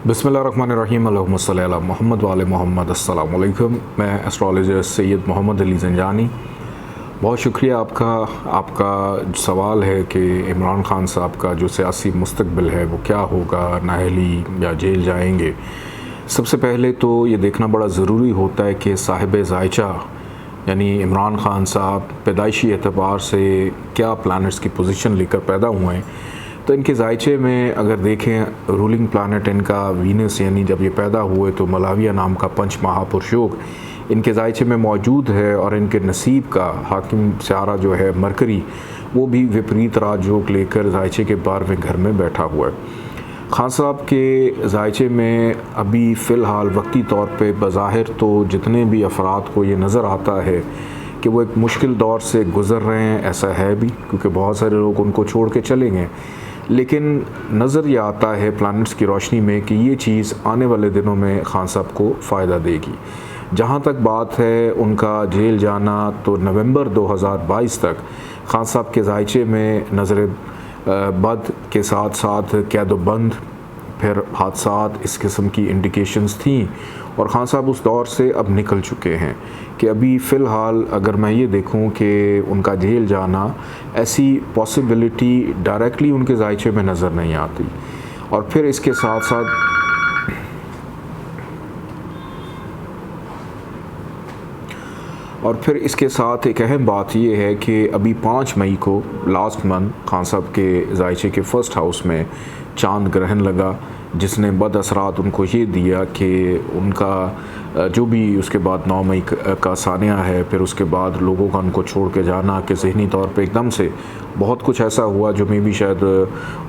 बिस्मिल्लाहिर्रहमानिर्रहीम अल्लाहुम्मा सल्ली अला मोहम्मद व आले मोहम्मद। अस्सलाम वालेकुम। मैं एस्ट्रोलॉजर सैयद मोहम्मद अली ज़ंजानी। बहुत शुक्रिया आपका। आपका सवाल है कि इमरान ख़ान साहब का जो सियासी मुस्तक़बिल है वो क्या होगा, नाअहली या जेल जाएंगे। सबसे पहले तो ये देखना बड़ा ज़रूरी होता है कि साहिब ज़ायचा यानी इमरान ख़ान साहब पैदाइशी एतबार से क्या प्लैनेट्स की पोजीशन लेकर पैदा हुए हैं। तो इनके जायचे में अगर देखें, रूलिंग प्लानट इनका वीनस, यानी जब ये पैदा हुए तो मलाविया नाम का पंच महापुरुष योग इनके जायचे में मौजूद है, और इनके नसीब का हाकिम सियारा जो है मरकरी, वो भी विपरीत राजयोग लेकर जायचे के 12वें घर में बैठा हुआ है। खान साहब के जायचे में अभी फ़िलहाल वक्ती तौर पे बज़ाहिर तो जितने भी अफराद को ये नज़र आता है कि वो एक मुश्किल दौर से गुज़र रहे हैं, ऐसा है भी, क्योंकि बहुत सारे लोग उनको छोड़ के चले गए। लेकिन नज़र ये आता है प्लैनेट्स की रोशनी में कि ये चीज़ आने वाले दिनों में खान साहब को फ़ायदा देगी। जहाँ तक बात है उनका जेल जाना, तो नवंबर 2022 तक खान साहब के जायचे में नज़र बद के साथ साथ कैद-ओ-बंद, फिर हादसात, इस किस्म की इंडिकेशंस थी, और खान साहब उस दौर से अब निकल चुके हैं कि अभी फ़िलहाल अगर मैं ये देखूं कि उनका जेल जाना, ऐसी पॉसिबिलिटी डायरेक्टली उनके जायचे में नज़र नहीं आती। और फिर इसके साथ साथ एक अहम बात यह है कि अभी 5 मई को लास्ट मंथ खान साहब के जायचे के फर्स्ट हाउस में चांद ग्रहण लगा, जिसने बद असरात उनको ये दिया कि उनका जो भी उसके बाद 9 मई का सानिया है, फिर उसके बाद लोगों का उनको छोड़ के जाना, कि ज़हनी तौर पे एकदम से बहुत कुछ ऐसा हुआ जो मे भी शायद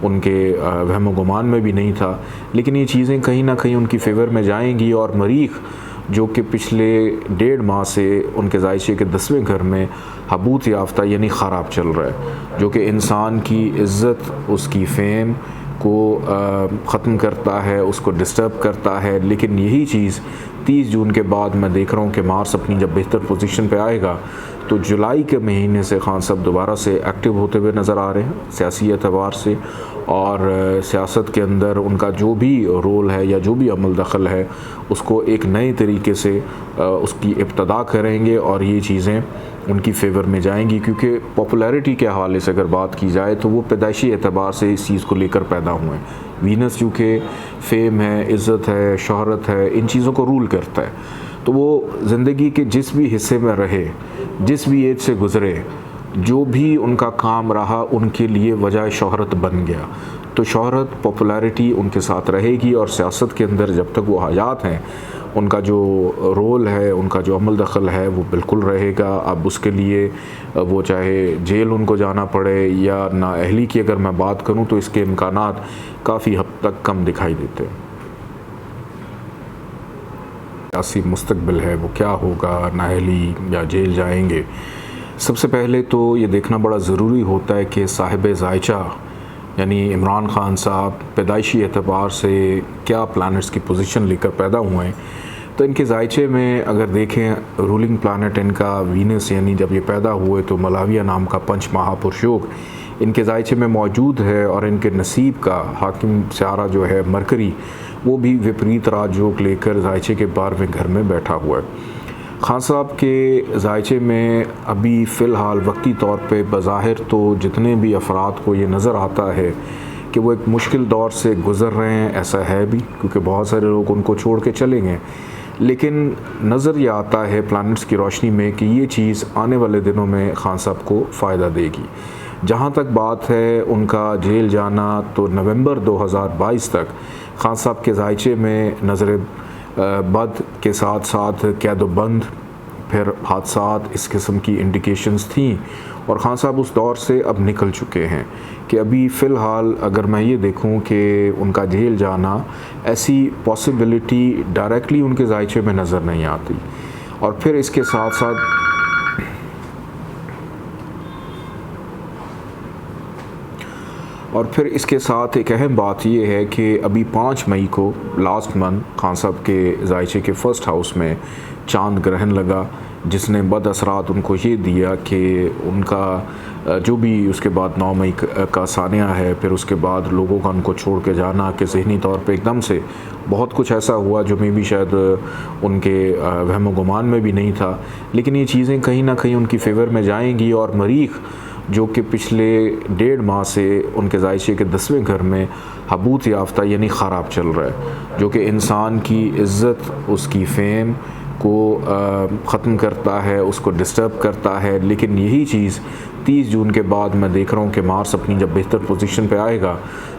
उनके वहम गुमान में भी नहीं था। लेकिन ये चीज़ें कहीं ना कहीं उनकी फेवर में जाएंगी, और मरीख जो कि पिछले 1.5 माह से उनके जायचे के 10वें घर में हबूत याफ्ता यानी ख़राब चल रहा है, जो कि इंसान की इज़्ज़त, उसकी फ़ेम को ख़त्म करता है, उसको डिस्टर्ब करता है। लेकिन यही चीज़ 30 जून के बाद मैं देख रहा हूँ कि मार्स अपनी जब बेहतर पोजीशन पे आएगा, तो जुलाई के महीने से खान साहब दोबारा से एक्टिव होते हुए नज़र आ रहे हैं सियासी एतबार से, और सियासत के अंदर उनका जो भी रोल है या जो भी अमल दखल है उसको एक नए तरीके से उसकी इब्तदा करेंगे, और ये चीज़ें उनकी फेवर में जाएंगी। क्योंकि पॉपुलैरिटी के हवाले से अगर बात की जाए तो वो पैदाइशी एतबार से इस चीज़ को लेकर पैदा हुए हैं। वीनस चूँकि फ़ेम है, इज़्ज़त है, शोहरत है, इन चीज़ों को रूल करता है, तो वो ज़िंदगी के जिस भी हिस्से में रहे, जिस भी एज से गुज़रे, जो भी उनका काम रहा, उनके लिए वजह शोहरत बन गया। तो शोहरत, पॉपुलैरिटी उनके साथ रहेगी, और सियासत के अंदर जब तक वो हयात हैं उनका जो रोल है, उनका जो अमल दखल है वो बिल्कुल रहेगा। अब उसके लिए वो चाहे जेल उनको जाना पड़े या नाअहली की अगर मैं बात करूं तो इसके इम्कानात काफ़ी हद तक कम दिखाई देते हैं। सियासी मुस्तक़बिल है वो क्या होगा, नाअहली या जेल जाएंगे। सबसे पहले तो ये देखना बड़ा ज़रूरी होता है कि साहिब ज़ायचा यानी इमरान ख़ान साहब पैदाइशी एतबार से क्या प्लैनेट्स की पोजीशन लेकर पैदा हुए हैं। तो इनके जायचे में अगर देखें, रूलिंग प्लानट इनका वीनस, यानी जब ये पैदा हुए तो मलाविया नाम का पंच महापुरुष योग इनके जायचे में मौजूद है, और इनके नसीब का हाकिम सियारा जो है मरकरी, वो भी विपरीत राजयोग लेकर जायचे के 12वें घर में बैठा हुआ है। खान साहब के जायचे में अभी फ़िलहाल वक्ती तौर पे बज़ाहिर तो जितने भी अफराद को ये नज़र आता है कि वो एक मुश्किल दौर से गुज़र रहे हैं, ऐसा है भी, क्योंकि बहुत सारे लोग उनको छोड़ के चले गए। लेकिन नज़र ये आता है प्लैनेट्स की रोशनी में कि ये चीज़ आने वाले दिनों में खान साहब को फ़ायदा देगी। जहाँ तक बात है उनका जेल जाना, तो नवंबर 2022 तक खान साहब के जायचे में नज़र बद के साथ साथ कैद-ओ-बंद, फिर हादसात, इस किस्म की इंडिकेशंस थी, और खान साहब उस दौर से अब निकल चुके हैं कि अभी फ़िलहाल अगर मैं ये देखूं कि उनका जेल जाना, ऐसी पॉसिबिलिटी डायरेक्टली उनके जायचे में नज़र नहीं आती। और फिर इसके साथ साथ और फिर इसके साथ एक अहम बात ये है कि अभी 5 मई को लास्ट मंथ खान साहब के जायचे के फ़र्स्ट हाउस में चांद ग्रहण लगा, जिसने बद असरात उनको ये दिया कि उनका जो भी उसके बाद 9 मई का सानिया है, फिर उसके बाद लोगों का उनको छोड़ के जाना कि ज़हनी तौर पे एकदम से बहुत कुछ ऐसा हुआ जो मे भी शायद उनके वहम गुमान में भी नहीं था। लेकिन ये चीज़ें कहीं ना कहीं उनकी फेवर में जाएंगी और मरीख जो कि पिछले 1.5 माह से उनके जायचे के 10वें घर में हबूत याफ्ता यानी ख़राब चल रहा है, जो कि इंसान की इज़्ज़त, उसकी फ़ेम को ख़त्म करता है, उसको डिस्टर्ब करता है। लेकिन यही चीज़ 30 जून के बाद मैं देख रहा हूँ कि मार्स अपनी जब बेहतर पोजीशन पे आएगा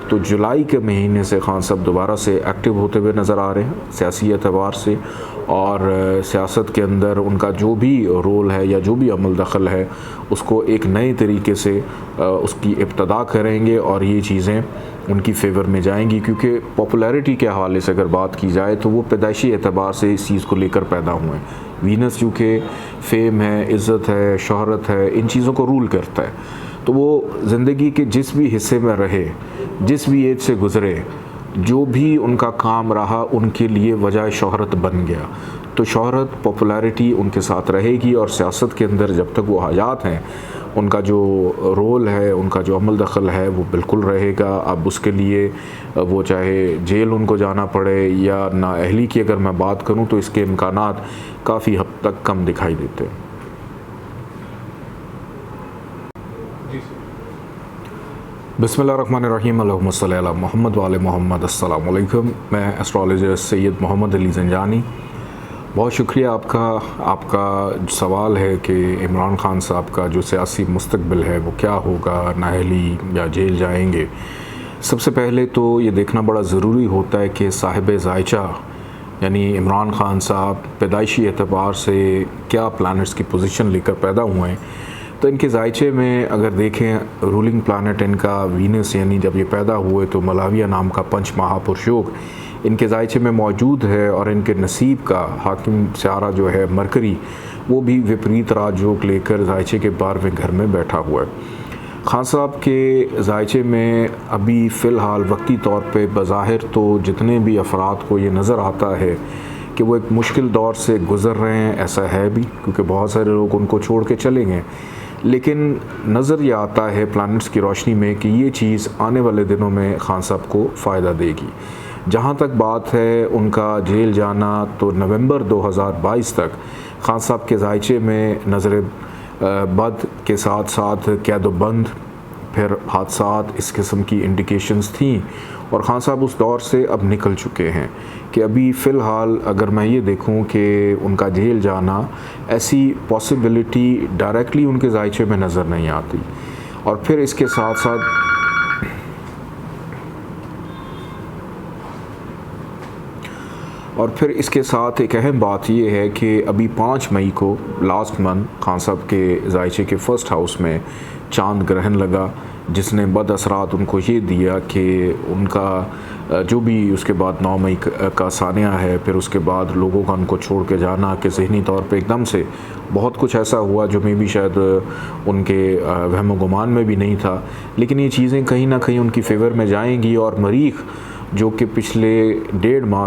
तो जुलाई के महीने से खान साहब दोबारा से एक्टिव होते हुए नज़र आ रहे हैं सियासी एतबार से, और सियासत के अंदर उनका जो भी रोल है या जो भी अमल दखल है उसको एक नए तरीके से उसकी इब्तदा करेंगे और ये चीज़ें उनकी फेवर में जाएंगी। क्योंकि पॉपुलैरिटी के हवाले से अगर बात की जाए तो वो पैदाइशी एतबार से इस चीज़ को लेकर पैदा हुए हैं। वीनस चूँकि फ़ेम है, इज़्ज़त है, शोहरत है, इन चीज़ों को रूल करता है, तो वो ज़िंदगी के जिस भी हिस्से में रहे, जिस भी एज से गुज़रे, जो भी उनका काम रहा उनके लिए वजह शोहरत बन गया। तो शोहरत, पॉपुलैरिटी उनके साथ रहेगी और सियासत के अंदर जब तक वो हयात हैं उनका जो रोल है, उनका जो अमल दखल है वो बिल्कुल रहेगा। अब उसके लिए वो चाहे जेल उनको जाना पड़े या नाअहली की अगर मैं बात करूं तो इसके इम्कानात काफ़ी हद तक कम दिखाई देते हैं। बिस्मिल्लाहिर्रहमानिर्रहीम, अल्लाहुम्मा सल्ली अला मुहम्मद व आले मुहम्मद। अस्सलाम वालेकुम। मैं एस्ट्रोलॉजिस्ट सैयद मोहम्मद अली ज़ंजानी। बहुत शुक्रिया आपका सवाल है कि इमरान खान साहब का जो सियासी मुस्तकबिल है वो क्या होगा, नाअहली या जेल जाएंगे। सबसे पहले तो ये देखना बड़ा ज़रूरी होता है कि साहिब ज़ायचा यानी इमरान खान साहब पैदाइशी एतबार से क्या प्लैनेट्स की पोजीशन लेकर पैदा हुए हैं। तो इनके जायचे में अगर देखें, रूलिंग प्लानट इनका वीनस, यानी जब ये पैदा हुए तो मलाविया नाम का पंच महापुरुषयोग इनके जायचे में मौजूद है, और इनके नसीब का हाकिम सियारा जो है मरकरी, वो भी विपरीत राजयोग लेकर जायचे के 12वें घर में बैठा हुआ है। खान साहब के जायचे में अभी फ़िलहाल वक्ती तौर पे बज़ाहिर तो जितने भी अफराद को ये नज़र आता है कि वो एक मुश्किल दौर से गुज़र रहे हैं, ऐसा है भी, क्योंकि बहुत सारे लोग उनको छोड़ के चले गए। लेकिन नज़र ये आता है प्लैनेट्स की रोशनी में कि ये चीज़ आने वाले दिनों में खान साहब को फ़ायदा देगी। जहाँ तक बात है उनका जेल जाना, तो नवंबर 2022 तक खान साहब के जायचे में नज़र बद के साथ साथ कैद-ओ-बंद, फिर हादसात, इस किस्म की इंडिकेशंस थी, और खान साहब उस दौर से अब निकल चुके हैं कि अभी फ़िलहाल अगर मैं ये देखूं कि उनका जेल जाना, ऐसी पॉसिबिलिटी डायरेक्टली उनके जायचे में नज़र नहीं आती। और फिर इसके साथ साथ एक अहम बात ये है कि अभी 5 मई को लास्ट मंथ खान साहब के जायचे के फ़र्स्ट हाउस में चांद ग्रहण लगा, जिसने बद असरात उनको ये दिया कि उनका जो भी उसके बाद 9 मई का सानिया है, फिर उसके बाद लोगों का उनको छोड़ के जाना कि ज़हनी तौर पे एकदम से बहुत कुछ ऐसा हुआ जो मे भी शायद उनके वहम गुमान में भी नहीं था। लेकिन ये चीज़ें कहीं ना कहीं उनकी फेवर में जाएंगी और मरीख जो कि पिछले 1.5 माह